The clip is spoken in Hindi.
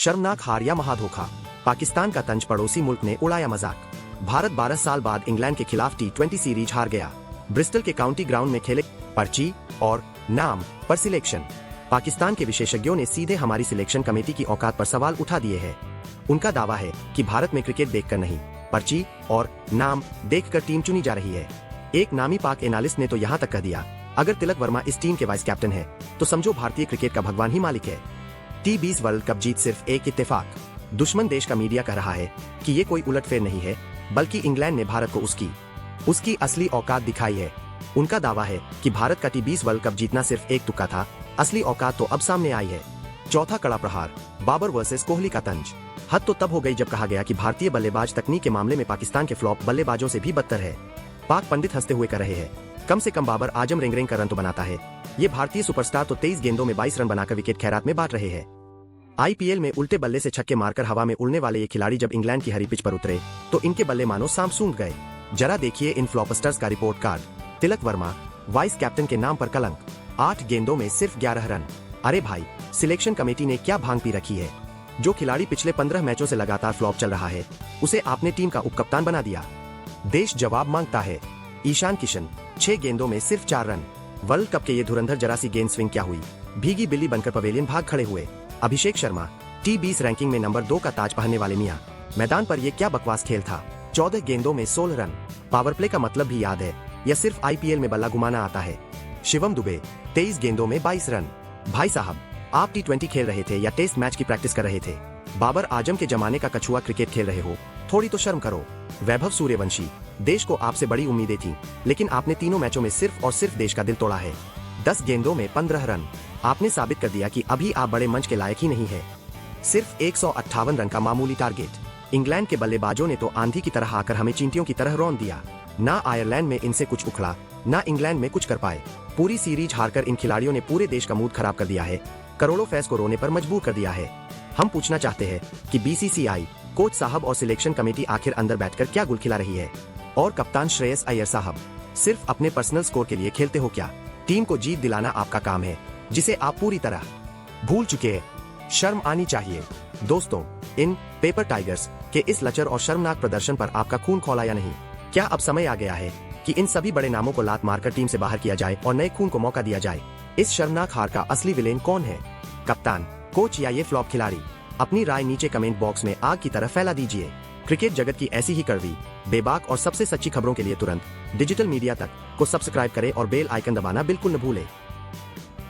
शर्मनाक हार या महाधोखा, पाकिस्तान का तंज पड़ोसी मुल्क ने उड़ाया मजाक। भारत 12 साल बाद इंग्लैंड के खिलाफ T20 सीरीज हार गया। ब्रिस्टल के काउंटी ग्राउंड में खेले पर्ची और नाम पर सिलेक्शन। पाकिस्तान के विशेषज्ञों ने सीधे हमारी सिलेक्शन कमेटी की औकात पर सवाल उठा दिए हैं। उनका दावा है कि भारत में क्रिकेट देखकर नहीं, पर्ची और नाम देखकर टीम चुनी जा रही है। एक नामी पाक एनालिस्ट ने तो यहाँ तक कह दिया, अगर तिलक वर्मा इस टीम के वाइस कैप्टन है तो समझो भारतीय क्रिकेट का भगवान ही मालिक है। T20 वर्ल्ड कप जीत सिर्फ एक इत्तेफाक। दुश्मन देश का मीडिया कह रहा है कि ये कोई उलटफेर नहीं है, बल्कि इंग्लैंड ने भारत को उसकी असली औकात दिखाई है। उनका दावा है कि भारत का T20 वर्ल्ड कप जीतना सिर्फ एक तुक्का था, असली औकात तो अब सामने आई है। चौथा कड़ा प्रहार, बाबर वर्सेस कोहली का तंज। हद तो तब हो गई जब कहा गया कि भारतीय बल्लेबाज तकनीक के मामले में पाकिस्तान के फ्लॉप बल्लेबाजों से भी बदतर है। पाक पंडित हंसते हुए कह रहे हैं, कम से कम बाबर आजम रेंग का रन तो बनाता है। ये भारतीय सुपरस्टार तो 23 गेंदों में 22 रन बनाकर विकेट खैरात में बांट रहे हैं। IPL में उल्टे बल्ले से छक्के मारकर हवा में उड़ने वाले ये खिलाड़ी जब इंग्लैंड की हरी पिच पर उतरे तो इनके बल्ले मानो सांप सूंघ गए। जरा देखिए इन फ्लॉपस्टर्स का report card. Tilak Varma, vice captain के नाम पर कलंक, 8 गेंदों में सिर्फ 11 रन। अरे भाई, सिलेक्शन कमेटी ने क्या भांग पी रखी है? जो खिलाड़ी पिछले 15 मैचों से लगातार फ्लॉप चल रहा है, उसे आपने टीम का उपकप्तान बना दिया। देश जवाब मांगता है। ईशान किशन, 6 गेंदों में सिर्फ 4 रन। वर्ल्ड कप के ये धुरंधर जरा सी गेंद स्विंग क्या हुई, भीगी बिल्ली बनकर पवेलियन भाग खड़े हुए। अभिषेक शर्मा, T20 रैंकिंग में नंबर 2 का ताज पहनने वाले मियां, मैदान पर ये क्या बकवास खेल था। 14 गेंदों में 16 रन। पावर प्ले का मतलब भी याद है या सिर्फ IPL में बल्ला घुमाना आता है? शिवम दुबे, 23 गेंदों में 22 रन। भाई साहब, आप T20 खेल रहे थे या टेस्ट मैच की प्रैक्टिस कर रहे थे? बाबर आजम के जमाने का कछुआ क्रिकेट खेल रहे हो, थोड़ी तो शर्म करो। वैभव सूर्यवंशी, देश को आपसे बड़ी उम्मीदें थी, लेकिन आपने तीनों मैचों में सिर्फ और सिर्फ देश का दिल तोड़ा है। 10 गेंदों में 15 रन। आपने साबित कर दिया कि अभी आप बड़े मंच के लायक ही नहीं है। सिर्फ 158 रन का मामूली टारगेट। इंग्लैंड के बल्लेबाजों ने तो आंधी की तरह आकर हमें चींटियों की तरह रौंद दिया। ना आयरलैंड में इनसे कुछ उखड़ा, ना इंग्लैंड में कुछ कर पाए। पूरी सीरीज हारकर इन खिलाड़ियों ने पूरे देश का मूड खराब कर दिया है, करोड़ों फैंस को रोने पर मजबूर कर दिया है। हम पूछना चाहते हैं कि BCCI, कोच साहब और सिलेक्शन कमेटी आखिर अंदर बैठकर क्या गुल खिला रही है? और कप्तान श्रेयस अय्यर साहब, सिर्फ अपने पर्सनल स्कोर के लिए खेलते हो क्या? टीम को जीत दिलाना आपका काम है, जिसे आप पूरी तरह भूल चुके हैं। शर्म आनी चाहिए। दोस्तों, इन पेपर टाइगर्स के इस लचर और शर्मनाक प्रदर्शन पर आपका खून खौला या नहीं? क्या अब समय आ गया है कि इन सभी बड़े नामों को लात मारकर टीम से बाहर किया जाए और नए खून को मौका दिया जाए? इस शर्मनाक हार का असली विलेन कौन है? कप्तान, कोच या ये फ्लॉप खिलाड़ी? अपनी राय नीचे कमेंट बॉक्स में आग की तरह फैला दीजिए। क्रिकेट जगत की ऐसी ही कड़वी, बेबाक और सबसे सच्ची खबरों के लिए तुरंत डिजिटल मीडिया तक को सब्सक्राइब करें और बेल आइकन दबाना बिल्कुल न भूलें।